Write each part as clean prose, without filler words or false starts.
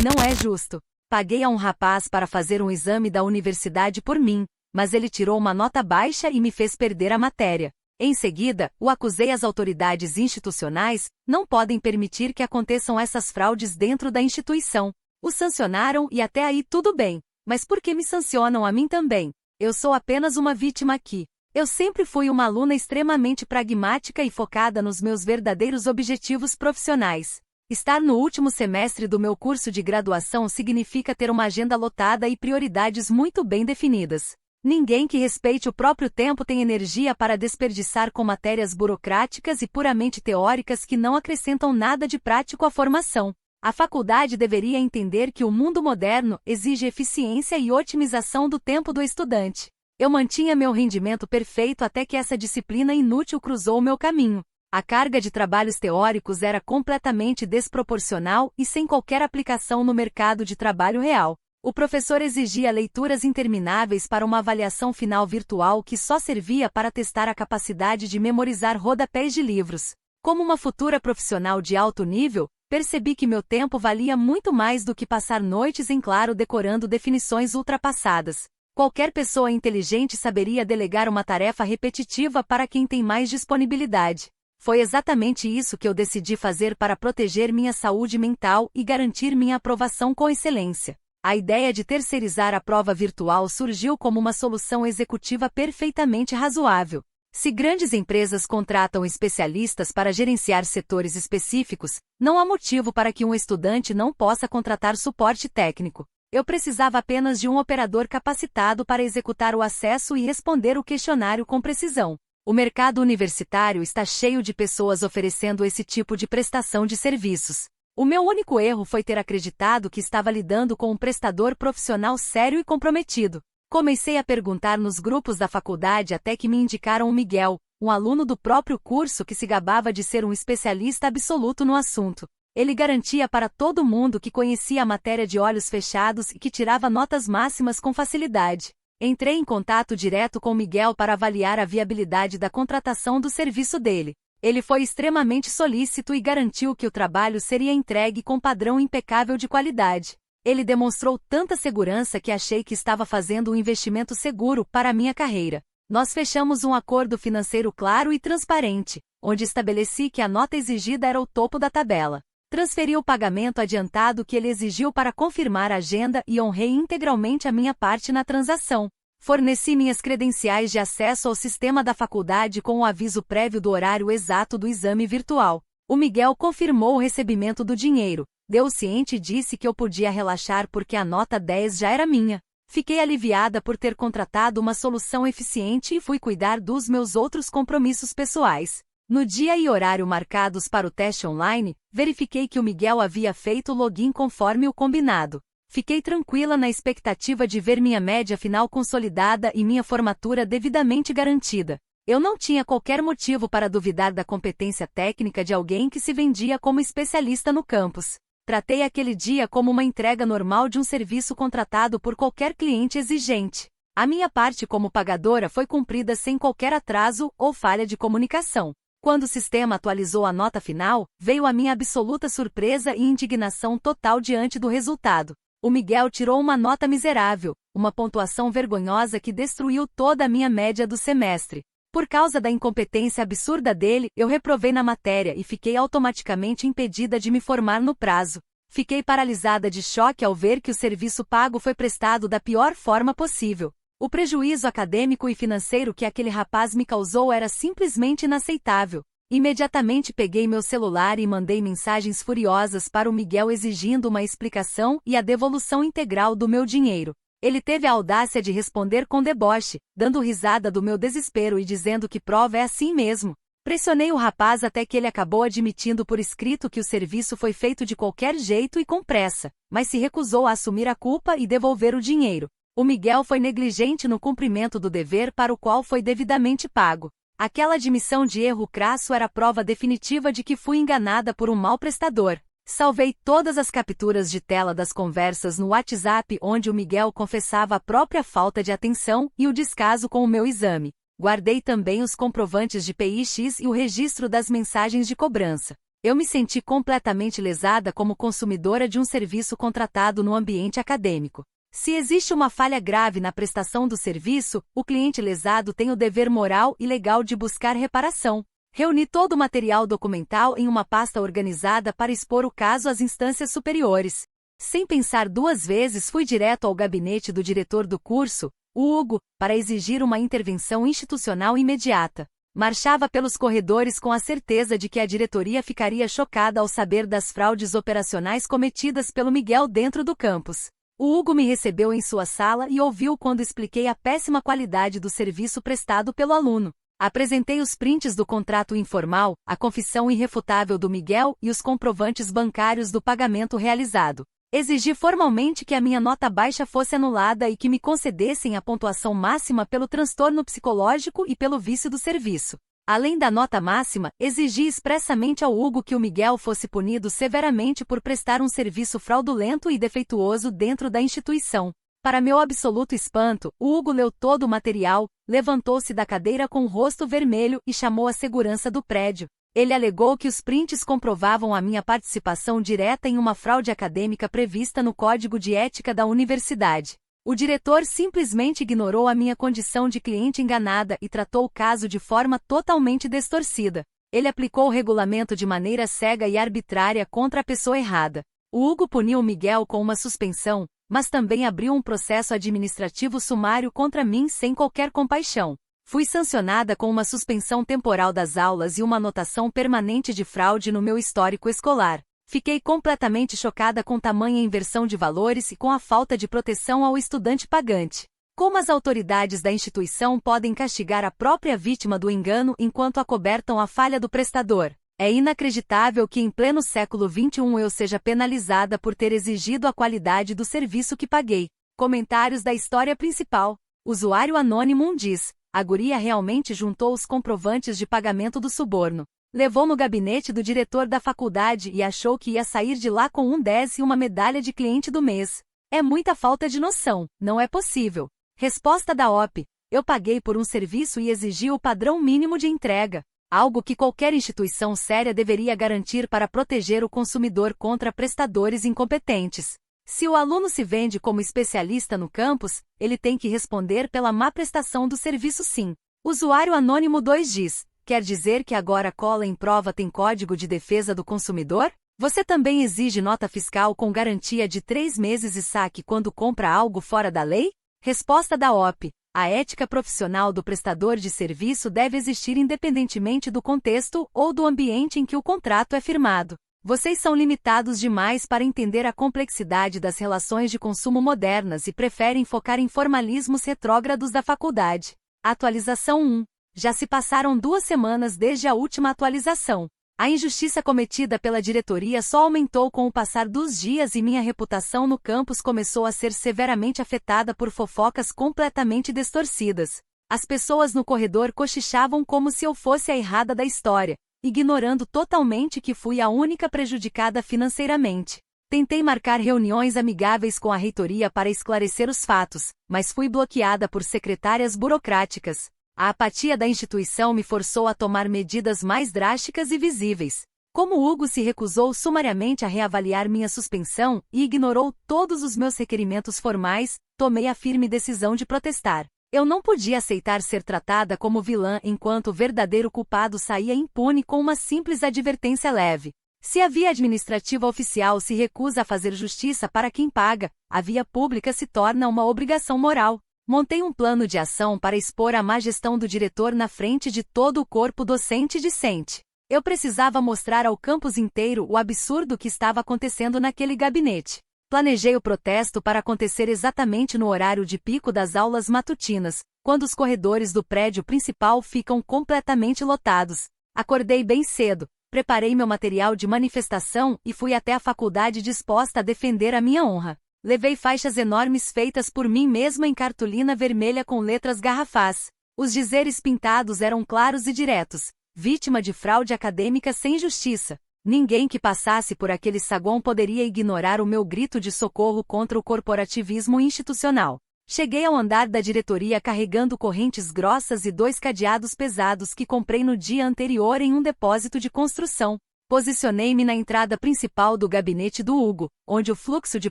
Não é justo. Paguei a um rapaz para fazer um exame da universidade por mim, mas ele tirou uma nota baixa e me fez perder a matéria. Em seguida, o acusei às autoridades institucionais, não podem permitir que aconteçam essas fraudes dentro da instituição. O sancionaram e até aí tudo bem, mas por que me sancionam a mim também? Eu sou apenas uma vítima aqui. Eu sempre fui uma aluna extremamente pragmática e focada nos meus verdadeiros objetivos profissionais. Estar no último semestre do meu curso de graduação significa ter uma agenda lotada e prioridades muito bem definidas. Ninguém que respeite o próprio tempo tem energia para desperdiçar com matérias burocráticas e puramente teóricas que não acrescentam nada de prático à formação. A faculdade deveria entender que o mundo moderno exige eficiência e otimização do tempo do estudante. Eu mantinha meu rendimento perfeito até que essa disciplina inútil cruzou meu caminho. A carga de trabalhos teóricos era completamente desproporcional e sem qualquer aplicação no mercado de trabalho real. O professor exigia leituras intermináveis para uma avaliação final virtual que só servia para testar a capacidade de memorizar rodapés de livros. Como uma futura profissional de alto nível, percebi que meu tempo valia muito mais do que passar noites em claro decorando definições ultrapassadas. Qualquer pessoa inteligente saberia delegar uma tarefa repetitiva para quem tem mais disponibilidade. Foi exatamente isso que eu decidi fazer para proteger minha saúde mental e garantir minha aprovação com excelência. A ideia de terceirizar a prova virtual surgiu como uma solução executiva perfeitamente razoável. Se grandes empresas contratam especialistas para gerenciar setores específicos, não há motivo para que um estudante não possa contratar suporte técnico. Eu precisava apenas de um operador capacitado para executar o acesso e responder o questionário com precisão. O mercado universitário está cheio de pessoas oferecendo esse tipo de prestação de serviços. O meu único erro foi ter acreditado que estava lidando com um prestador profissional sério e comprometido. Comecei a perguntar nos grupos da faculdade até que me indicaram o Miguel, um aluno do próprio curso que se gabava de ser um especialista absoluto no assunto. Ele garantia para todo mundo que conhecia a matéria de olhos fechados e que tirava notas máximas com facilidade. Entrei em contato direto com Miguel para avaliar a viabilidade da contratação do serviço dele. Ele foi extremamente solícito e garantiu que o trabalho seria entregue com padrão impecável de qualidade. Ele demonstrou tanta segurança que achei que estava fazendo um investimento seguro para a minha carreira. Nós fechamos um acordo financeiro claro e transparente, onde estabeleci que a nota exigida era o topo da tabela. Transferi o pagamento adiantado que ele exigiu para confirmar a agenda e honrei integralmente a minha parte na transação. Forneci minhas credenciais de acesso ao sistema da faculdade com o aviso prévio do horário exato do exame virtual. O Miguel confirmou o recebimento do dinheiro, deu ciente e disse que eu podia relaxar porque a nota 10 já era minha. Fiquei aliviada por ter contratado uma solução eficiente e fui cuidar dos meus outros compromissos pessoais. No dia e horário marcados para o teste online, verifiquei que o Miguel havia feito o login conforme o combinado. Fiquei tranquila na expectativa de ver minha média final consolidada e minha formatura devidamente garantida. Eu não tinha qualquer motivo para duvidar da competência técnica de alguém que se vendia como especialista no campus. Tratei aquele dia como uma entrega normal de um serviço contratado por qualquer cliente exigente. A minha parte como pagadora foi cumprida sem qualquer atraso ou falha de comunicação. Quando o sistema atualizou a nota final, veio a minha absoluta surpresa e indignação total diante do resultado. O Miguel tirou uma nota miserável, uma pontuação vergonhosa que destruiu toda a minha média do semestre. Por causa da incompetência absurda dele, eu reprovei na matéria e fiquei automaticamente impedida de me formar no prazo. Fiquei paralisada de choque ao ver que o serviço pago foi prestado da pior forma possível. O prejuízo acadêmico e financeiro que aquele rapaz me causou era simplesmente inaceitável. Imediatamente peguei meu celular e mandei mensagens furiosas para o Miguel exigindo uma explicação e a devolução integral do meu dinheiro. Ele teve a audácia de responder com deboche, dando risada do meu desespero e dizendo que prova é assim mesmo. Pressionei o rapaz até que ele acabou admitindo por escrito que o serviço foi feito de qualquer jeito e com pressa, mas se recusou a assumir a culpa e devolver o dinheiro. O Miguel foi negligente no cumprimento do dever para o qual foi devidamente pago. Aquela admissão de erro crasso era a prova definitiva de que fui enganada por um mau prestador. Salvei todas as capturas de tela das conversas no WhatsApp onde o Miguel confessava a própria falta de atenção e o descaso com o meu exame. Guardei também os comprovantes de PIX e o registro das mensagens de cobrança. Eu me senti completamente lesada como consumidora de um serviço contratado no ambiente acadêmico. Se existe uma falha grave na prestação do serviço, o cliente lesado tem o dever moral e legal de buscar reparação. Reuni todo o material documental em uma pasta organizada para expor o caso às instâncias superiores. Sem pensar duas vezes, fui direto ao gabinete do diretor do curso, o Hugo, para exigir uma intervenção institucional imediata. Marchava pelos corredores com a certeza de que a diretoria ficaria chocada ao saber das fraudes operacionais cometidas pelo Miguel dentro do campus. O Hugo me recebeu em sua sala e ouviu quando expliquei a péssima qualidade do serviço prestado pelo aluno. Apresentei os prints do contrato informal, a confissão irrefutável do Miguel e os comprovantes bancários do pagamento realizado. Exigi formalmente que a minha nota baixa fosse anulada e que me concedessem a pontuação máxima pelo transtorno psicológico e pelo vício do serviço. Além da nota máxima, exigi expressamente ao Hugo que o Miguel fosse punido severamente por prestar um serviço fraudulento e defeituoso dentro da instituição. Para meu absoluto espanto, o Hugo leu todo o material, levantou-se da cadeira com o rosto vermelho e chamou a segurança do prédio. Ele alegou que os prints comprovavam a minha participação direta em uma fraude acadêmica prevista no Código de Ética da universidade. O diretor simplesmente ignorou a minha condição de cliente enganada e tratou o caso de forma totalmente distorcida. Ele aplicou o regulamento de maneira cega e arbitrária contra a pessoa errada. O Hugo puniu o Miguel com uma suspensão, mas também abriu um processo administrativo sumário contra mim sem qualquer compaixão. Fui sancionada com uma suspensão temporal das aulas e uma anotação permanente de fraude no meu histórico escolar. Fiquei completamente chocada com tamanha inversão de valores e com a falta de proteção ao estudante pagante. Como as autoridades da instituição podem castigar a própria vítima do engano enquanto acobertam a falha do prestador? É inacreditável que em pleno século XXI eu seja penalizada por ter exigido a qualidade do serviço que paguei. Comentários da história principal. Usuário anônimo diz: a guria realmente juntou os comprovantes de pagamento do suborno. Levou no gabinete do diretor da faculdade e achou que ia sair de lá com um 10 e uma medalha de cliente do mês. É muita falta de noção, não é possível. Resposta da OP: eu paguei por um serviço e exigi o padrão mínimo de entrega, algo que qualquer instituição séria deveria garantir para proteger o consumidor contra prestadores incompetentes. Se o aluno se vende como especialista no campus, ele tem que responder pela má prestação do serviço sim. Usuário anônimo 2 diz: quer dizer que agora cola em prova tem Código de Defesa do Consumidor? Você também exige nota fiscal com garantia de 3 meses e saque quando compra algo fora da lei? Resposta da OP: a ética profissional do prestador de serviço deve existir independentemente do contexto ou do ambiente em que o contrato é firmado. Vocês são limitados demais para entender a complexidade das relações de consumo modernas e preferem focar em formalismos retrógrados da faculdade. Atualização 1. Já se passaram 2 semanas desde a última atualização. A injustiça cometida pela diretoria só aumentou com o passar dos dias e minha reputação no campus começou a ser severamente afetada por fofocas completamente distorcidas. As pessoas no corredor cochichavam como se eu fosse a errada da história, ignorando totalmente que fui a única prejudicada financeiramente. Tentei marcar reuniões amigáveis com a reitoria para esclarecer os fatos, mas fui bloqueada por secretárias burocráticas. A apatia da instituição me forçou a tomar medidas mais drásticas e visíveis. Como Hugo se recusou sumariamente a reavaliar minha suspensão e ignorou todos os meus requerimentos formais, tomei a firme decisão de protestar. Eu não podia aceitar ser tratada como vilã enquanto o verdadeiro culpado saía impune com uma simples advertência leve. Se a via administrativa oficial se recusa a fazer justiça para quem paga, a via pública se torna uma obrigação moral. Montei um plano de ação para expor a má gestão do diretor na frente de todo o corpo docente e discente. Eu precisava mostrar ao campus inteiro o absurdo que estava acontecendo naquele gabinete. Planejei o protesto para acontecer exatamente no horário de pico das aulas matutinas, quando os corredores do prédio principal ficam completamente lotados. Acordei bem cedo, preparei meu material de manifestação e fui até a faculdade disposta a defender a minha honra. Levei faixas enormes feitas por mim mesma em cartolina vermelha com letras garrafais. Os dizeres pintados eram claros e diretos: vítima de fraude acadêmica sem justiça. Ninguém que passasse por aquele saguão poderia ignorar o meu grito de socorro contra o corporativismo institucional. Cheguei ao andar da diretoria carregando correntes grossas e 2 cadeados pesados que comprei no dia anterior em um depósito de construção. Posicionei-me na entrada principal do gabinete do Hugo, onde o fluxo de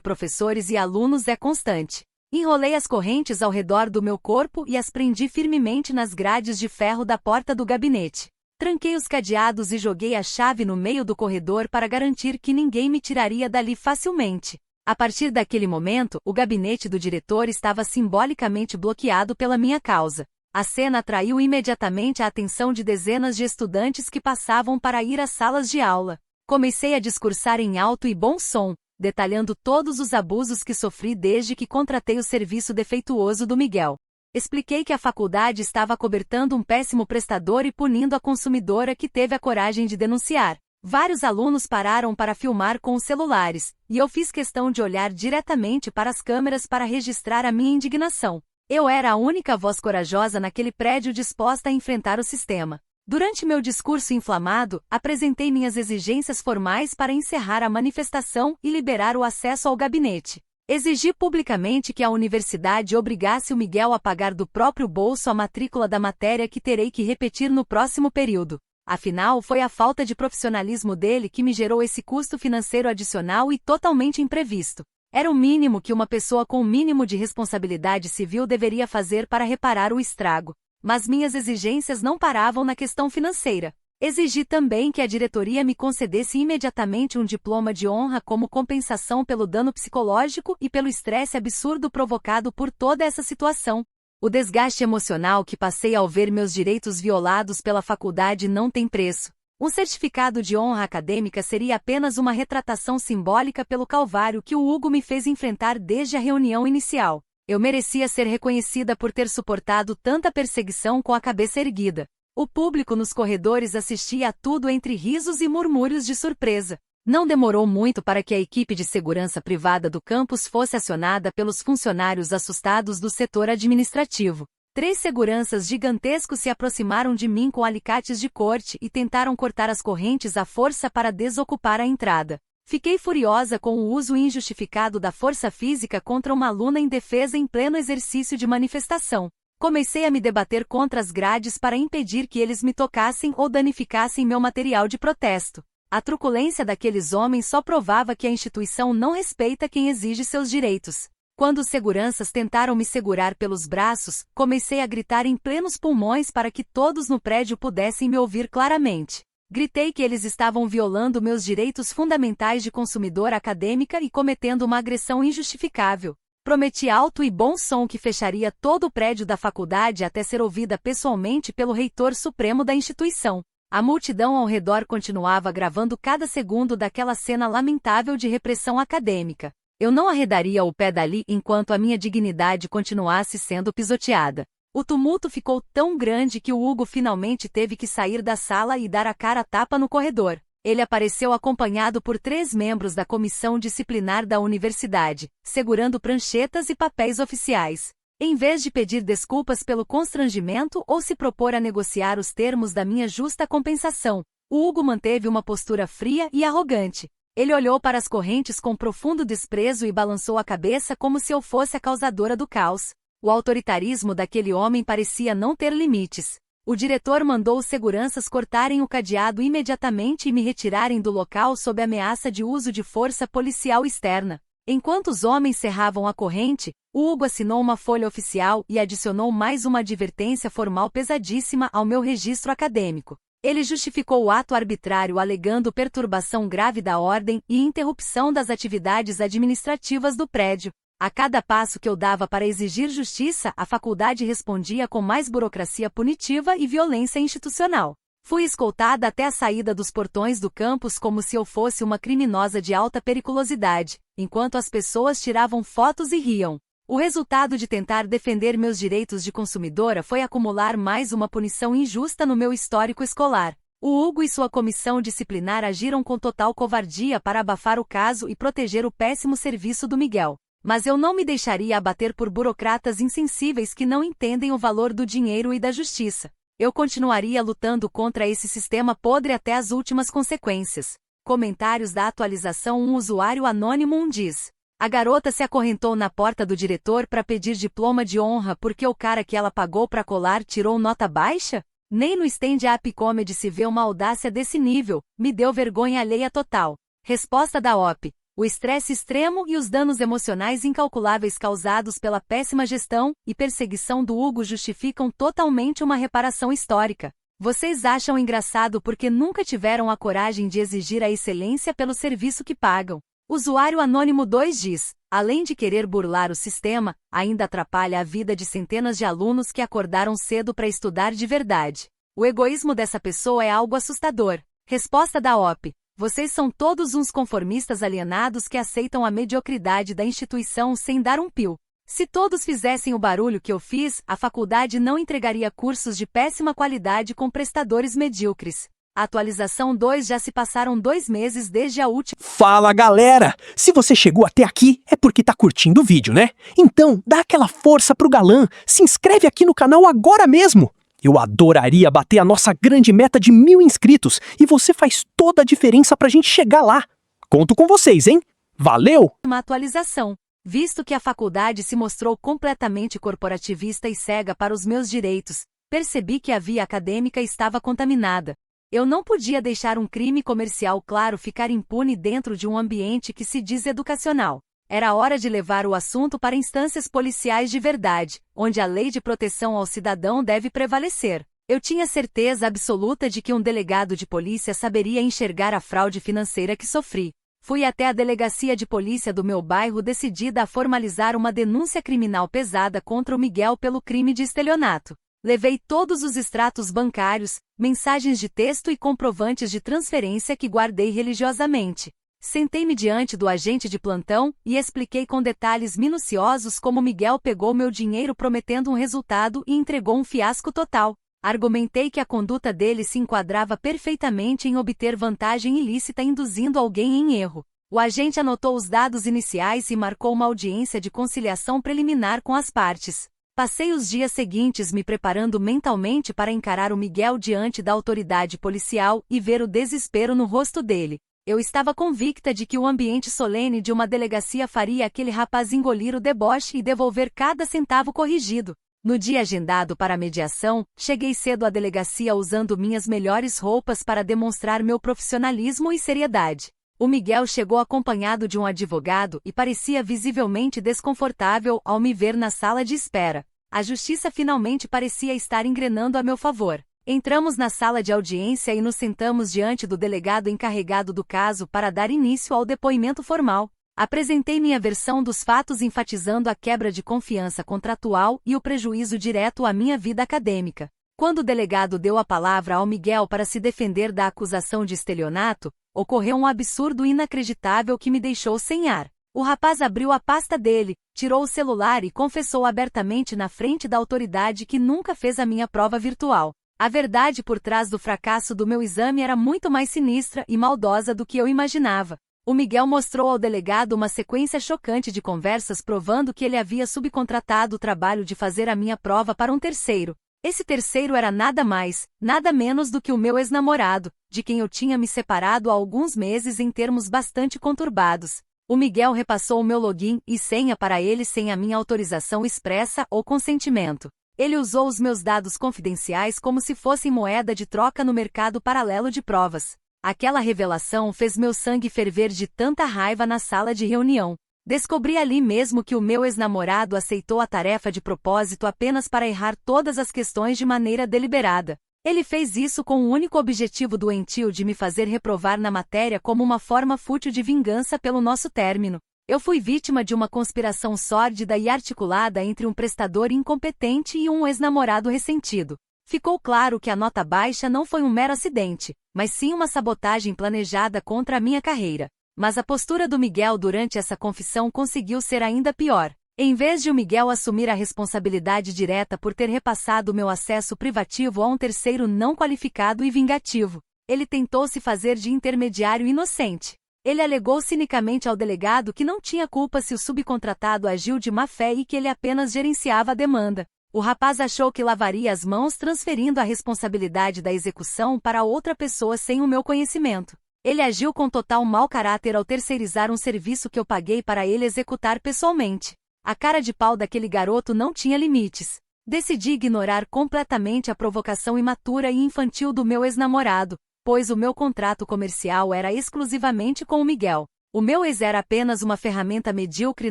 professores e alunos é constante. Enrolei as correntes ao redor do meu corpo e as prendi firmemente nas grades de ferro da porta do gabinete. Tranquei os cadeados e joguei a chave no meio do corredor para garantir que ninguém me tiraria dali facilmente. A partir daquele momento, o gabinete do diretor estava simbolicamente bloqueado pela minha causa. A cena atraiu imediatamente a atenção de dezenas de estudantes que passavam para ir às salas de aula. Comecei a discursar em alto e bom som, detalhando todos os abusos que sofri desde que contratei o serviço defeituoso do Miguel. Expliquei que a faculdade estava acobertando um péssimo prestador e punindo a consumidora que teve a coragem de denunciar. Vários alunos pararam para filmar com os celulares, e eu fiz questão de olhar diretamente para as câmeras para registrar a minha indignação. Eu era a única voz corajosa naquele prédio disposta a enfrentar o sistema. Durante meu discurso inflamado, apresentei minhas exigências formais para encerrar a manifestação e liberar o acesso ao gabinete. Exigi publicamente que a universidade obrigasse o Miguel a pagar do próprio bolso a matrícula da matéria que terei que repetir no próximo período. Afinal, foi a falta de profissionalismo dele que me gerou esse custo financeiro adicional e totalmente imprevisto. Era o mínimo que uma pessoa com o mínimo de responsabilidade civil deveria fazer para reparar o estrago. Mas minhas exigências não paravam na questão financeira. Exigi também que a diretoria me concedesse imediatamente um diploma de honra como compensação pelo dano psicológico e pelo estresse absurdo provocado por toda essa situação. O desgaste emocional que passei ao ver meus direitos violados pela faculdade não tem preço. Um certificado de honra acadêmica seria apenas uma retratação simbólica pelo calvário que o Hugo me fez enfrentar desde a reunião inicial. Eu merecia ser reconhecida por ter suportado tanta perseguição com a cabeça erguida. O público nos corredores assistia a tudo entre risos e murmúrios de surpresa. Não demorou muito para que a equipe de segurança privada do campus fosse acionada pelos funcionários assustados do setor administrativo. 3 seguranças gigantescos se aproximaram de mim com alicates de corte e tentaram cortar as correntes à força para desocupar a entrada. Fiquei furiosa com o uso injustificado da força física contra uma aluna indefesa em pleno exercício de manifestação. Comecei a me debater contra as grades para impedir que eles me tocassem ou danificassem meu material de protesto. A truculência daqueles homens só provava que a instituição não respeita quem exige seus direitos. Quando os seguranças tentaram me segurar pelos braços, comecei a gritar em plenos pulmões para que todos no prédio pudessem me ouvir claramente. Gritei que eles estavam violando meus direitos fundamentais de consumidora acadêmica e cometendo uma agressão injustificável. Prometi alto e bom som que fecharia todo o prédio da faculdade até ser ouvida pessoalmente pelo reitor supremo da instituição. A multidão ao redor continuava gravando cada segundo daquela cena lamentável de repressão acadêmica. Eu não arredaria o pé dali enquanto a minha dignidade continuasse sendo pisoteada. O tumulto ficou tão grande que o Hugo finalmente teve que sair da sala e dar a cara a tapa no corredor. Ele apareceu acompanhado por 3 membros da comissão disciplinar da universidade, segurando pranchetas e papéis oficiais. Em vez de pedir desculpas pelo constrangimento ou se propor a negociar os termos da minha justa compensação, o Hugo manteve uma postura fria e arrogante. Ele olhou para as correntes com profundo desprezo e balançou a cabeça como se eu fosse a causadora do caos. O autoritarismo daquele homem parecia não ter limites. O diretor mandou os seguranças cortarem o cadeado imediatamente e me retirarem do local sob ameaça de uso de força policial externa. Enquanto os homens cerravam a corrente, o Hugo assinou uma folha oficial e adicionou mais uma advertência formal pesadíssima ao meu registro acadêmico. Ele justificou o ato arbitrário alegando perturbação grave da ordem e interrupção das atividades administrativas do prédio. A cada passo que eu dava para exigir justiça, a faculdade respondia com mais burocracia punitiva e violência institucional. Fui escoltada até a saída dos portões do campus como se eu fosse uma criminosa de alta periculosidade, enquanto as pessoas tiravam fotos e riam. O resultado de tentar defender meus direitos de consumidora foi acumular mais uma punição injusta no meu histórico escolar. O Hugo e sua comissão disciplinar agiram com total covardia para abafar o caso e proteger o péssimo serviço do Miguel. Mas eu não me deixaria abater por burocratas insensíveis que não entendem o valor do dinheiro e da justiça. Eu continuaria lutando contra esse sistema podre até as últimas consequências. Comentários da atualização. Um usuário anônimo diz: a garota se acorrentou na porta do diretor para pedir diploma de honra porque o cara que ela pagou para colar tirou nota baixa? Nem no stand-up comedy se vê uma audácia desse nível, me deu vergonha alheia total. Resposta da OP. O estresse extremo e os danos emocionais incalculáveis causados pela péssima gestão e perseguição do Hugo justificam totalmente uma reparação histórica. Vocês acham engraçado porque nunca tiveram a coragem de exigir a excelência pelo serviço que pagam. Usuário Anônimo 2 diz, além de querer burlar o sistema, ainda atrapalha a vida de centenas de alunos que acordaram cedo para estudar de verdade. O egoísmo dessa pessoa é algo assustador. Resposta da OP. Vocês são todos uns conformistas alienados que aceitam a mediocridade da instituição sem dar um pio. Se todos fizessem o barulho que eu fiz, a faculdade não entregaria cursos de péssima qualidade com prestadores medíocres. A atualização 2 já se passaram 2 meses desde a última. Fala galera! Se você chegou até aqui é porque tá curtindo o vídeo, né? Então dá aquela força pro galã, se inscreve aqui no canal agora mesmo! Eu adoraria bater a nossa grande meta de 1000 inscritos e você faz toda a diferença pra gente chegar lá. Conto com vocês, hein? Valeu! Uma atualização, visto que a faculdade se mostrou completamente corporativista e cega para os meus direitos, percebi que a via acadêmica estava contaminada. Eu não podia deixar um crime comercial claro ficar impune dentro de um ambiente que se diz educacional. Era hora de levar o assunto para instâncias policiais de verdade, onde a lei de proteção ao cidadão deve prevalecer. Eu tinha certeza absoluta de que um delegado de polícia saberia enxergar a fraude financeira que sofri. Fui até a delegacia de polícia do meu bairro decidida a formalizar uma denúncia criminal pesada contra o Miguel pelo crime de estelionato. Levei todos os extratos bancários, mensagens de texto e comprovantes de transferência que guardei religiosamente. Sentei-me diante do agente de plantão e expliquei com detalhes minuciosos como Miguel pegou meu dinheiro prometendo um resultado e entregou um fiasco total. Argumentei que a conduta dele se enquadrava perfeitamente em obter vantagem ilícita induzindo alguém em erro. O agente anotou os dados iniciais e marcou uma audiência de conciliação preliminar com as partes. Passei os dias seguintes me preparando mentalmente para encarar o Miguel diante da autoridade policial e ver o desespero no rosto dele. Eu estava convicta de que o ambiente solene de uma delegacia faria aquele rapaz engolir o deboche e devolver cada centavo corrigido. No dia agendado para a mediação, cheguei cedo à delegacia usando minhas melhores roupas para demonstrar meu profissionalismo e seriedade. O Miguel chegou acompanhado de um advogado e parecia visivelmente desconfortável ao me ver na sala de espera. A justiça finalmente parecia estar engrenando a meu favor. Entramos na sala de audiência e nos sentamos diante do delegado encarregado do caso para dar início ao depoimento formal. Apresentei minha versão dos fatos enfatizando a quebra de confiança contratual e o prejuízo direto à minha vida acadêmica. Quando o delegado deu a palavra ao Miguel para se defender da acusação de estelionato, ocorreu um absurdo inacreditável que me deixou sem ar. O rapaz abriu a pasta dele, tirou o celular e confessou abertamente na frente da autoridade que nunca fez a minha prova virtual. A verdade por trás do fracasso do meu exame era muito mais sinistra e maldosa do que eu imaginava. O Miguel mostrou ao delegado uma sequência chocante de conversas provando que ele havia subcontratado o trabalho de fazer a minha prova para um terceiro. Esse terceiro era nada mais, nada menos do que o meu ex-namorado, de quem eu tinha me separado há alguns meses em termos bastante conturbados. O Miguel repassou o meu login e senha para ele sem a minha autorização expressa ou consentimento. Ele usou os meus dados confidenciais como se fossem moeda de troca no mercado paralelo de provas. Aquela revelação fez meu sangue ferver de tanta raiva na sala de reunião. Descobri ali mesmo que o meu ex-namorado aceitou a tarefa de propósito apenas para errar todas as questões de maneira deliberada. Ele fez isso com o único objetivo doentio de me fazer reprovar na matéria como uma forma fútil de vingança pelo nosso término. Eu fui vítima de uma conspiração sórdida e articulada entre um prestador incompetente e um ex-namorado ressentido. Ficou claro que a nota baixa não foi um mero acidente, mas sim uma sabotagem planejada contra a minha carreira. Mas a postura do Miguel durante essa confissão conseguiu ser ainda pior. Em vez de o Miguel assumir a responsabilidade direta por ter repassado meu acesso privativo a um terceiro não qualificado e vingativo, ele tentou se fazer de intermediário inocente. Ele alegou cinicamente ao delegado que não tinha culpa se o subcontratado agiu de má fé e que ele apenas gerenciava a demanda. O rapaz achou que lavaria as mãos transferindo a responsabilidade da execução para outra pessoa sem o meu conhecimento. Ele agiu com total mau caráter ao terceirizar um serviço que eu paguei para ele executar pessoalmente. A cara de pau daquele garoto não tinha limites. Decidi ignorar completamente a provocação imatura e infantil do meu ex-namorado, pois o meu contrato comercial era exclusivamente com o Miguel. O meu ex era apenas uma ferramenta medíocre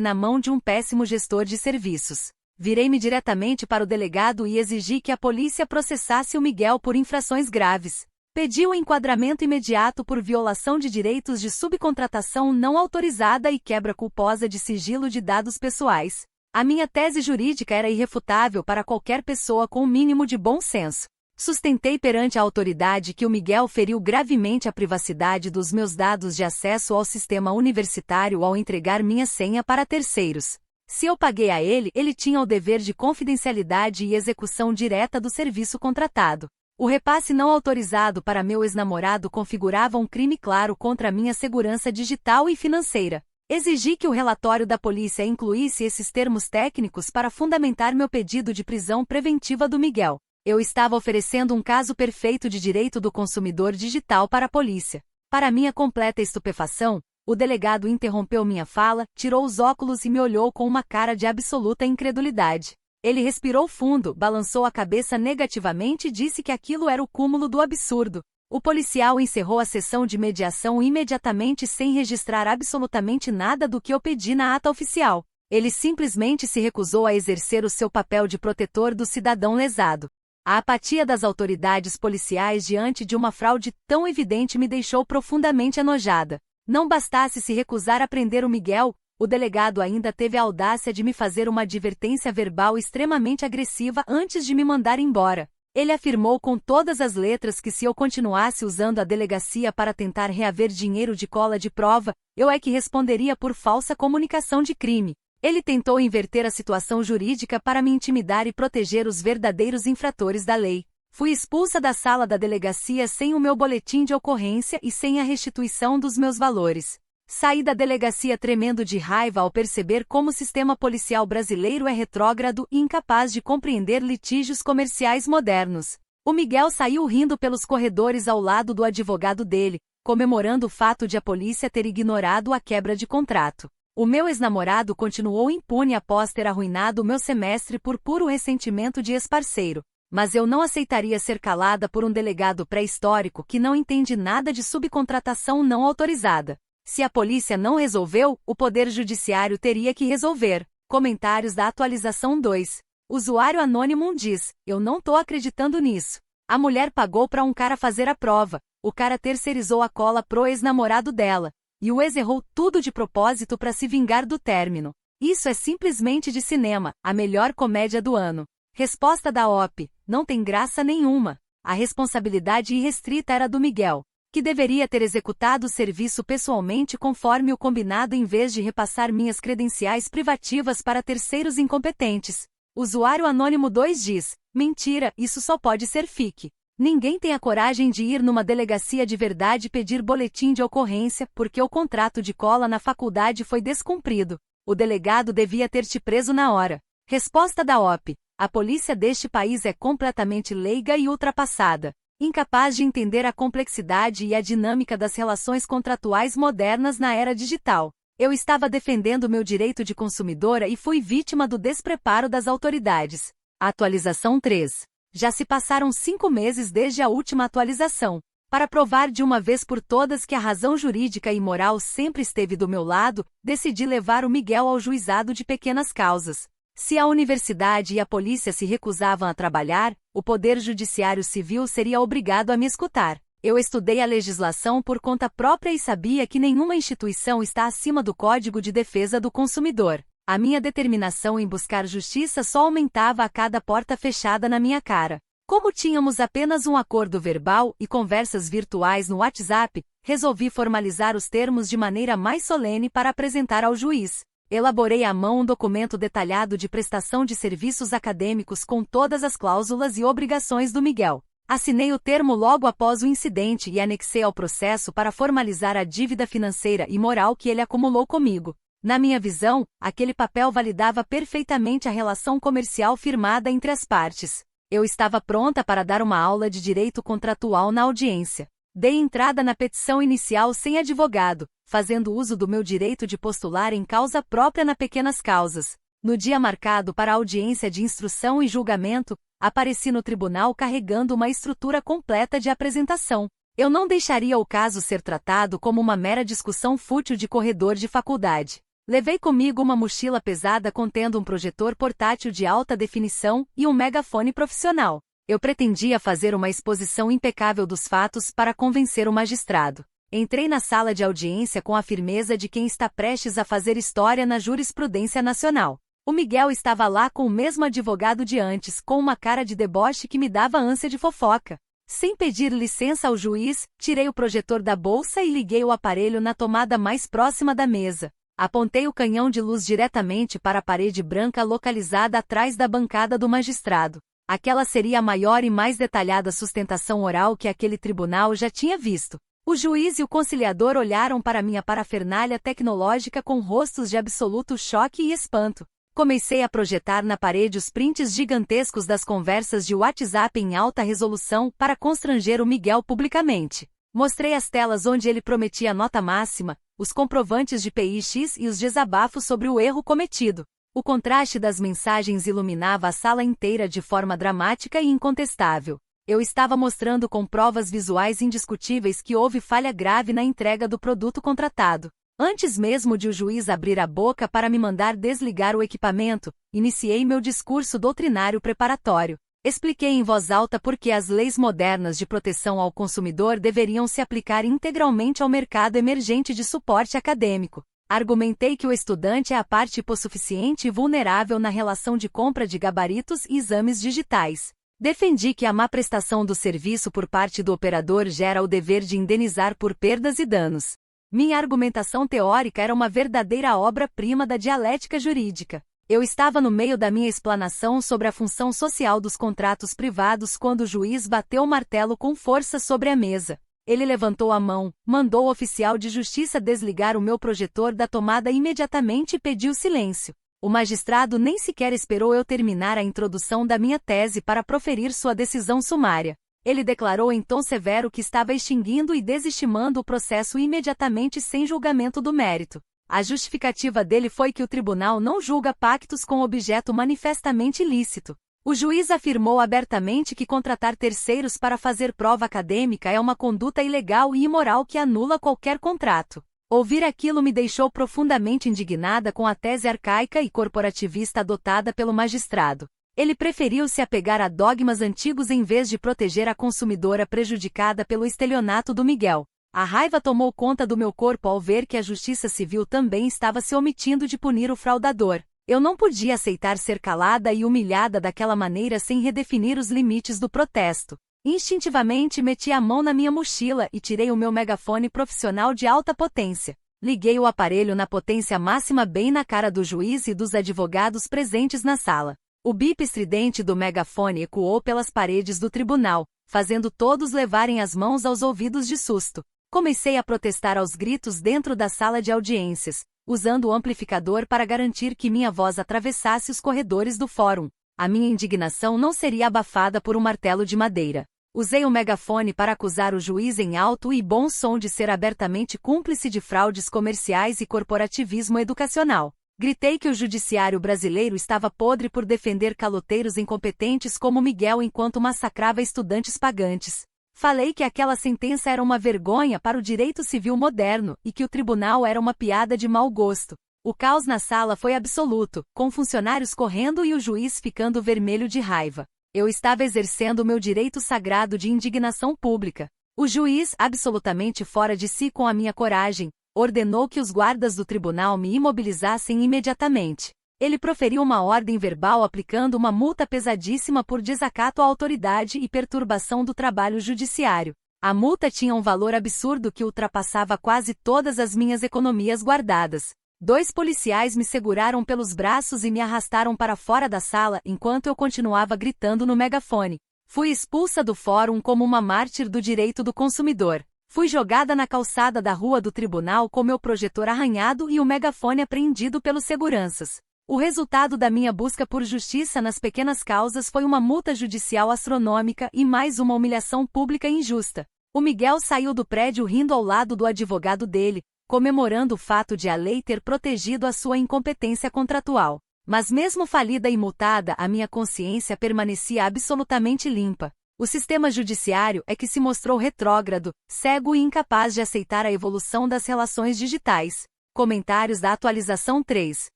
na mão de um péssimo gestor de serviços. Virei-me diretamente para o delegado e exigi que a polícia processasse o Miguel por infrações graves. Pedi o enquadramento imediato por violação de direitos de subcontratação não autorizada e quebra culposa de sigilo de dados pessoais. A minha tese jurídica era irrefutável para qualquer pessoa com o mínimo de bom senso. Sustentei perante a autoridade que o Miguel feriu gravemente a privacidade dos meus dados de acesso ao sistema universitário ao entregar minha senha para terceiros. Se eu paguei a ele, ele tinha o dever de confidencialidade e execução direta do serviço contratado. O repasse não autorizado para meu ex-namorado configurava um crime claro contra minha segurança digital e financeira. Exigi que o relatório da polícia incluísse esses termos técnicos para fundamentar meu pedido de prisão preventiva do Miguel. Eu estava oferecendo um caso perfeito de direito do consumidor digital para a polícia. Para minha completa estupefação, o delegado interrompeu minha fala, tirou os óculos e me olhou com uma cara de absoluta incredulidade. Ele respirou fundo, balançou a cabeça negativamente e disse que aquilo era o cúmulo do absurdo. O policial encerrou a sessão de mediação imediatamente sem registrar absolutamente nada do que eu pedi na ata oficial. Ele simplesmente se recusou a exercer o seu papel de protetor do cidadão lesado. A apatia das autoridades policiais diante de uma fraude tão evidente me deixou profundamente enojada. Não bastasse se recusar a prender o Miguel, o delegado ainda teve a audácia de me fazer uma advertência verbal extremamente agressiva antes de me mandar embora. Ele afirmou com todas as letras que se eu continuasse usando a delegacia para tentar reaver dinheiro de cola de prova, eu é que responderia por falsa comunicação de crime. Ele tentou inverter a situação jurídica para me intimidar e proteger os verdadeiros infratores da lei. Fui expulsa da sala da delegacia sem o meu boletim de ocorrência e sem a restituição dos meus valores. Saí da delegacia tremendo de raiva ao perceber como o sistema policial brasileiro é retrógrado e incapaz de compreender litígios comerciais modernos. O Miguel saiu rindo pelos corredores ao lado do advogado dele, comemorando o fato de a polícia ter ignorado a quebra de contrato. O meu ex-namorado continuou impune após ter arruinado o meu semestre por puro ressentimento de ex-parceiro. Mas eu não aceitaria ser calada por um delegado pré-histórico que não entende nada de subcontratação não autorizada. Se a polícia não resolveu, o Poder Judiciário teria que resolver. Comentários da atualização 2. Usuário anônimo diz: eu não tô acreditando nisso. A mulher pagou pra um cara fazer a prova, o cara terceirizou a cola pro ex-namorado dela, e o ex errou tudo de propósito pra se vingar do término. Isso é simplesmente de cinema, a melhor comédia do ano. Resposta da OP: não tem graça nenhuma. A responsabilidade irrestrita era do Miguel, que deveria ter executado o serviço pessoalmente conforme o combinado em vez de repassar minhas credenciais privativas para terceiros incompetentes. Usuário anônimo 2 diz: mentira, isso só pode ser fique. Ninguém tem a coragem de ir numa delegacia de verdade pedir boletim de ocorrência porque o contrato de cola na faculdade foi descumprido. O delegado devia ter te preso na hora. Resposta da OP: a polícia deste país é completamente leiga e ultrapassada, incapaz de entender a complexidade e a dinâmica das relações contratuais modernas na era digital. Eu estava defendendo meu direito de consumidora e fui vítima do despreparo das autoridades. Atualização 3. Já se passaram 5 meses desde a última atualização. Para provar de uma vez por todas que a razão jurídica e moral sempre esteve do meu lado, decidi levar o Miguel ao juizado de pequenas causas. Se a universidade e a polícia se recusavam a trabalhar, o Poder Judiciário Civil seria obrigado a me escutar. Eu estudei a legislação por conta própria e sabia que nenhuma instituição está acima do Código de Defesa do Consumidor. A minha determinação em buscar justiça só aumentava a cada porta fechada na minha cara. Como tínhamos apenas um acordo verbal e conversas virtuais no WhatsApp, resolvi formalizar os termos de maneira mais solene para apresentar ao juiz. Elaborei à mão um documento detalhado de prestação de serviços acadêmicos com todas as cláusulas e obrigações do Miguel. Assinei o termo logo após o incidente e anexei ao processo para formalizar a dívida financeira e moral que ele acumulou comigo. Na minha visão, aquele papel validava perfeitamente a relação comercial firmada entre as partes. Eu estava pronta para dar uma aula de direito contratual na audiência. Dei entrada na petição inicial sem advogado, fazendo uso do meu direito de postular em causa própria na pequenas causas. No dia marcado para a audiência de instrução e julgamento, apareci no tribunal carregando uma estrutura completa de apresentação. Eu não deixaria o caso ser tratado como uma mera discussão fútil de corredor de faculdade. Levei comigo uma mochila pesada contendo um projetor portátil de alta definição e um megafone profissional. Eu pretendia fazer uma exposição impecável dos fatos para convencer o magistrado. Entrei na sala de audiência com a firmeza de quem está prestes a fazer história na jurisprudência nacional. O Miguel estava lá com o mesmo advogado de antes, com uma cara de deboche que me dava ânsia de fofoca. Sem pedir licença ao juiz, tirei o projetor da bolsa e liguei o aparelho na tomada mais próxima da mesa. Apontei o canhão de luz diretamente para a parede branca localizada atrás da bancada do magistrado. Aquela seria a maior e mais detalhada sustentação oral que aquele tribunal já tinha visto. O juiz e o conciliador olharam para minha parafernália tecnológica com rostos de absoluto choque e espanto. Comecei a projetar na parede os prints gigantescos das conversas de WhatsApp em alta resolução para constranger o Miguel publicamente. Mostrei as telas onde ele prometia nota máxima, os comprovantes de PIX e os desabafos sobre o erro cometido. O contraste das mensagens iluminava a sala inteira de forma dramática e incontestável. Eu estava mostrando com provas visuais indiscutíveis que houve falha grave na entrega do produto contratado. Antes mesmo de o juiz abrir a boca para me mandar desligar o equipamento, iniciei meu discurso doutrinário preparatório. Expliquei em voz alta por que as leis modernas de proteção ao consumidor deveriam se aplicar integralmente ao mercado emergente de suporte acadêmico. Argumentei que o estudante é a parte hipossuficiente e vulnerável na relação de compra de gabaritos e exames digitais. Defendi que a má prestação do serviço por parte do operador gera o dever de indenizar por perdas e danos. Minha argumentação teórica era uma verdadeira obra-prima da dialética jurídica. Eu estava no meio da minha explanação sobre a função social dos contratos privados quando o juiz bateu o martelo com força sobre a mesa. Ele levantou a mão, mandou o oficial de justiça desligar o meu projetor da tomada imediatamente e pediu silêncio. O magistrado nem sequer esperou eu terminar a introdução da minha tese para proferir sua decisão sumária. Ele declarou em tom severo que estava extinguindo e desestimando o processo imediatamente sem julgamento do mérito. A justificativa dele foi que o tribunal não julga pactos com objeto manifestamente ilícito. O juiz afirmou abertamente que contratar terceiros para fazer prova acadêmica é uma conduta ilegal e imoral que anula qualquer contrato. Ouvir aquilo me deixou profundamente indignada com a tese arcaica e corporativista adotada pelo magistrado. Ele preferiu se apegar a dogmas antigos em vez de proteger a consumidora prejudicada pelo estelionato do Miguel. A raiva tomou conta do meu corpo ao ver que a Justiça Civil também estava se omitindo de punir o fraudador. Eu não podia aceitar ser calada e humilhada daquela maneira sem redefinir os limites do protesto. Instintivamente meti a mão na minha mochila e tirei o meu megafone profissional de alta potência. Liguei o aparelho na potência máxima bem na cara do juiz e dos advogados presentes na sala. O bip estridente do megafone ecoou pelas paredes do tribunal, fazendo todos levarem as mãos aos ouvidos de susto. Comecei a protestar aos gritos dentro da sala de audiências, usando o amplificador para garantir que minha voz atravessasse os corredores do fórum. A minha indignação não seria abafada por um martelo de madeira. Usei o megafone para acusar o juiz em alto e bom som de ser abertamente cúmplice de fraudes comerciais e corporativismo educacional. Gritei que o judiciário brasileiro estava podre por defender caloteiros incompetentes como Miguel enquanto massacrava estudantes pagantes. Falei que aquela sentença era uma vergonha para o direito civil moderno e que o tribunal era uma piada de mau gosto. O caos na sala foi absoluto, com funcionários correndo e o juiz ficando vermelho de raiva. Eu estava exercendo o meu direito sagrado de indignação pública. O juiz, absolutamente fora de si com a minha coragem, ordenou que os guardas do tribunal me imobilizassem imediatamente. Ele proferiu uma ordem verbal aplicando uma multa pesadíssima por desacato à autoridade e perturbação do trabalho judiciário. A multa tinha um valor absurdo que ultrapassava quase todas as minhas economias guardadas. 2 policiais me seguraram pelos braços e me arrastaram para fora da sala enquanto eu continuava gritando no megafone. Fui expulsa do fórum como uma mártir do direito do consumidor. Fui jogada na calçada da rua do tribunal com meu projetor arranhado e o megafone apreendido pelos seguranças. O resultado da minha busca por justiça nas pequenas causas foi uma multa judicial astronômica e mais uma humilhação pública injusta. O Miguel saiu do prédio rindo ao lado do advogado dele, comemorando o fato de a lei ter protegido a sua incompetência contratual. Mas mesmo falida e multada, a minha consciência permanecia absolutamente limpa. O sistema judiciário é que se mostrou retrógrado, cego e incapaz de aceitar a evolução das relações digitais. Comentários da atualização 3.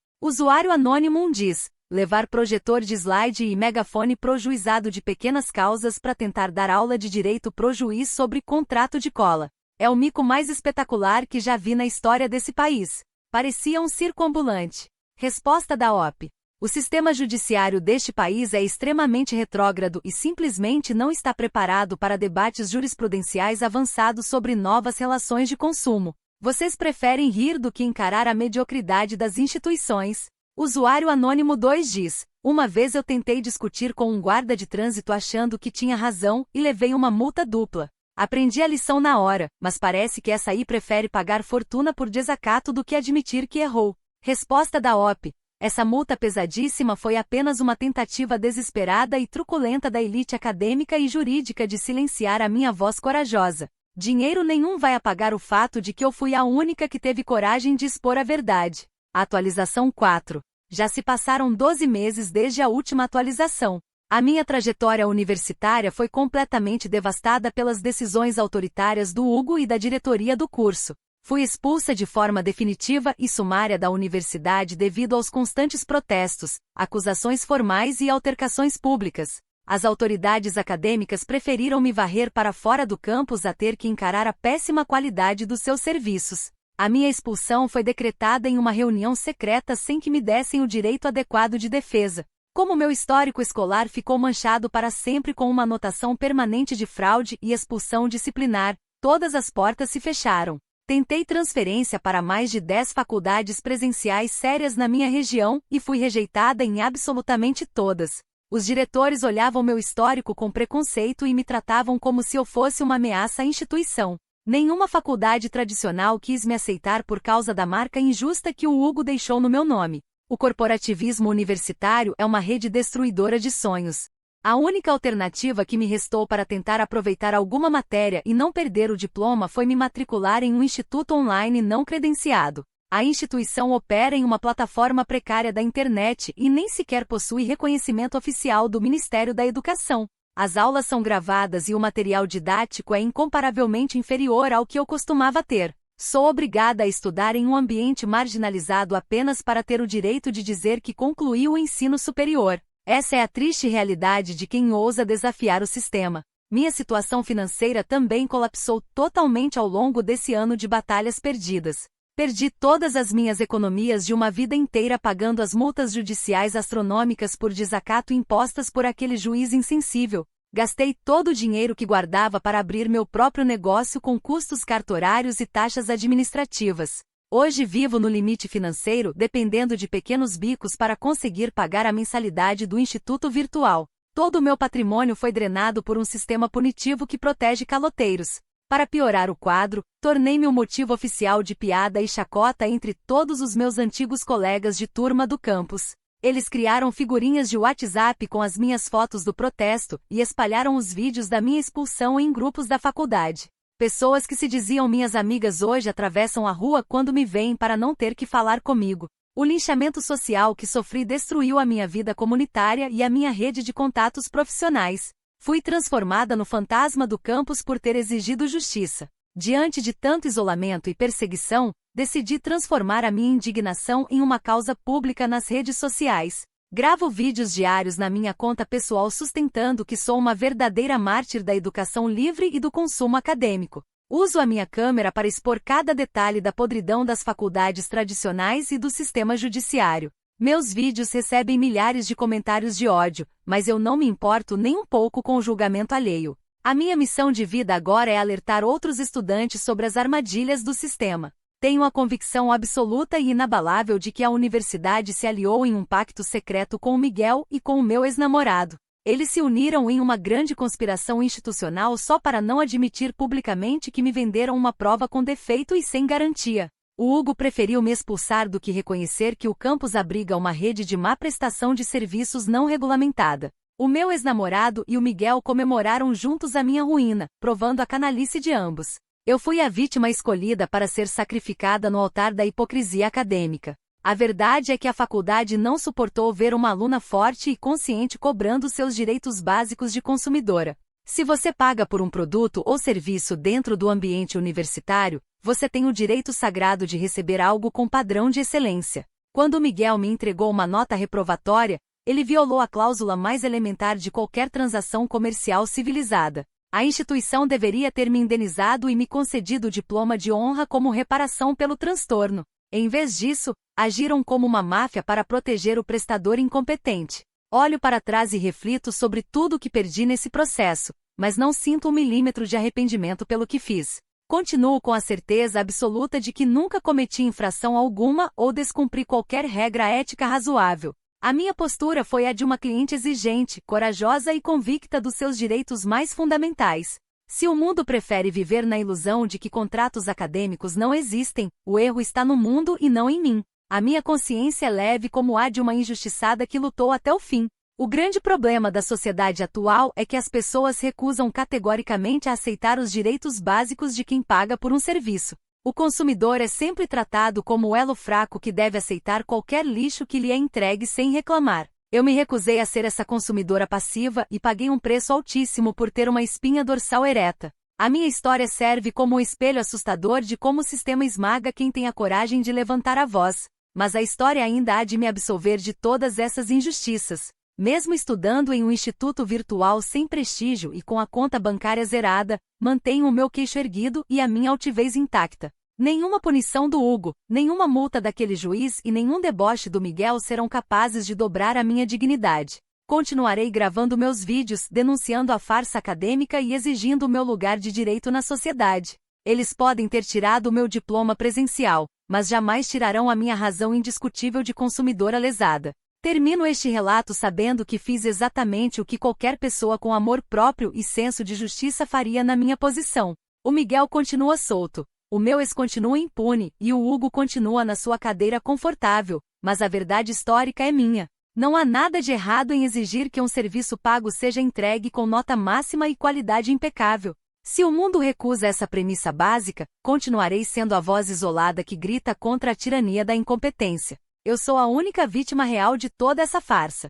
Usuário anônimo diz: levar projetor de slide e megafone pro juizado de pequenas causas para tentar dar aula de direito pro juiz sobre contrato de cola. É o mico mais espetacular que já vi na história desse país. Parecia um circo ambulante. Resposta da OP. O sistema judiciário deste país é extremamente retrógrado e simplesmente não está preparado para debates jurisprudenciais avançados sobre novas relações de consumo. Vocês preferem rir do que encarar a mediocridade das instituições? Usuário anônimo 2 diz: uma vez eu tentei discutir com um guarda de trânsito achando que tinha razão e levei uma multa dupla. Aprendi a lição na hora, mas parece que essa aí prefere pagar fortuna por desacato do que admitir que errou. Resposta da OP. Essa multa pesadíssima foi apenas uma tentativa desesperada e truculenta da elite acadêmica e jurídica de silenciar a minha voz corajosa. Dinheiro nenhum vai apagar o fato de que eu fui a única que teve coragem de expor a verdade. Atualização 4. Já se passaram 12 meses desde a última atualização. A minha trajetória universitária foi completamente devastada pelas decisões autoritárias do Hugo e da diretoria do curso. Fui expulsa de forma definitiva e sumária da universidade devido aos constantes protestos, acusações formais e altercações públicas. As autoridades acadêmicas preferiram me varrer para fora do campus a ter que encarar a péssima qualidade dos seus serviços. A minha expulsão foi decretada em uma reunião secreta sem que me dessem o direito adequado de defesa. Como meu histórico escolar ficou manchado para sempre com uma anotação permanente de fraude e expulsão disciplinar, todas as portas se fecharam. Tentei transferência para mais de 10 faculdades presenciais sérias na minha região e fui rejeitada em absolutamente todas. Os diretores olhavam meu histórico com preconceito e me tratavam como se eu fosse uma ameaça à instituição. Nenhuma faculdade tradicional quis me aceitar por causa da marca injusta que o Hugo deixou no meu nome. O corporativismo universitário é uma rede destruidora de sonhos. A única alternativa que me restou para tentar aproveitar alguma matéria e não perder o diploma foi me matricular em um instituto online não credenciado. A instituição opera em uma plataforma precária da internet e nem sequer possui reconhecimento oficial do Ministério da Educação. As aulas são gravadas e o material didático é incomparavelmente inferior ao que eu costumava ter. Sou obrigada a estudar em um ambiente marginalizado apenas para ter o direito de dizer que concluí o ensino superior. Essa é a triste realidade de quem ousa desafiar o sistema. Minha situação financeira também colapsou totalmente ao longo desse ano de batalhas perdidas. Perdi todas as minhas economias de uma vida inteira pagando as multas judiciais astronômicas por desacato impostas por aquele juiz insensível. Gastei todo o dinheiro que guardava para abrir meu próprio negócio com custos cartorários e taxas administrativas. Hoje vivo no limite financeiro, dependendo de pequenos bicos para conseguir pagar a mensalidade do Instituto Virtual. Todo o meu patrimônio foi drenado por um sistema punitivo que protege caloteiros. Para piorar o quadro, tornei-me o motivo oficial de piada e chacota entre todos os meus antigos colegas de turma do campus. Eles criaram figurinhas de WhatsApp com as minhas fotos do protesto e espalharam os vídeos da minha expulsão em grupos da faculdade. Pessoas que se diziam minhas amigas hoje atravessam a rua quando me veem para não ter que falar comigo. O linchamento social que sofri destruiu a minha vida comunitária e a minha rede de contatos profissionais. Fui transformada no fantasma do campus por ter exigido justiça. Diante de tanto isolamento e perseguição, decidi transformar a minha indignação em uma causa pública nas redes sociais. Gravo vídeos diários na minha conta pessoal sustentando que sou uma verdadeira mártir da educação livre e do consumo acadêmico. Uso a minha câmera para expor cada detalhe da podridão das faculdades tradicionais e do sistema judiciário. Meus vídeos recebem milhares de comentários de ódio, mas eu não me importo nem um pouco com o julgamento alheio. A minha missão de vida agora é alertar outros estudantes sobre as armadilhas do sistema. Tenho a convicção absoluta e inabalável de que a universidade se aliou em um pacto secreto com o Miguel e com o meu ex-namorado. Eles se uniram em uma grande conspiração institucional só para não admitir publicamente que me venderam uma prova com defeito e sem garantia. O Hugo preferiu me expulsar do que reconhecer que o campus abriga uma rede de má prestação de serviços não regulamentada. O meu ex-namorado e o Miguel comemoraram juntos a minha ruína, provando a canalice de ambos. Eu fui a vítima escolhida para ser sacrificada no altar da hipocrisia acadêmica. A verdade é que a faculdade não suportou ver uma aluna forte e consciente cobrando seus direitos básicos de consumidora. Se você paga por um produto ou serviço dentro do ambiente universitário, você tem o direito sagrado de receber algo com padrão de excelência. Quando Miguel me entregou uma nota reprovatória, ele violou a cláusula mais elementar de qualquer transação comercial civilizada. A instituição deveria ter me indenizado e me concedido o diploma de honra como reparação pelo transtorno. Em vez disso, agiram como uma máfia para proteger o prestador incompetente. Olho para trás e reflito sobre tudo o que perdi nesse processo, mas não sinto um milímetro de arrependimento pelo que fiz. Continuo com a certeza absoluta de que nunca cometi infração alguma ou descumpri qualquer regra ética razoável. A minha postura foi a de uma cliente exigente, corajosa e convicta dos seus direitos mais fundamentais. Se o mundo prefere viver na ilusão de que contratos acadêmicos não existem, o erro está no mundo e não em mim. A minha consciência é leve como a de uma injustiçada que lutou até o fim. O grande problema da sociedade atual é que as pessoas recusam categoricamente a aceitar os direitos básicos de quem paga por um serviço. O consumidor é sempre tratado como o elo fraco que deve aceitar qualquer lixo que lhe é entregue sem reclamar. Eu me recusei a ser essa consumidora passiva e paguei um preço altíssimo por ter uma espinha dorsal ereta. A minha história serve como um espelho assustador de como o sistema esmaga quem tem a coragem de levantar a voz. Mas a história ainda há de me absolver de todas essas injustiças. Mesmo estudando em um instituto virtual sem prestígio e com a conta bancária zerada, mantenho o meu queixo erguido e a minha altivez intacta. Nenhuma punição do Hugo, nenhuma multa daquele juiz e nenhum deboche do Miguel serão capazes de dobrar a minha dignidade. Continuarei gravando meus vídeos, denunciando a farsa acadêmica e exigindo o meu lugar de direito na sociedade. Eles podem ter tirado o meu diploma presencial, mas jamais tirarão a minha razão indiscutível de consumidora lesada. Termino este relato sabendo que fiz exatamente o que qualquer pessoa com amor próprio e senso de justiça faria na minha posição. O Miguel continua solto, o meu ex continua impune e o Hugo continua na sua cadeira confortável, mas a verdade histórica é minha. Não há nada de errado em exigir que um serviço pago seja entregue com nota máxima e qualidade impecável. Se o mundo recusa essa premissa básica, continuarei sendo a voz isolada que grita contra a tirania da incompetência. Eu sou a única vítima real de toda essa farsa.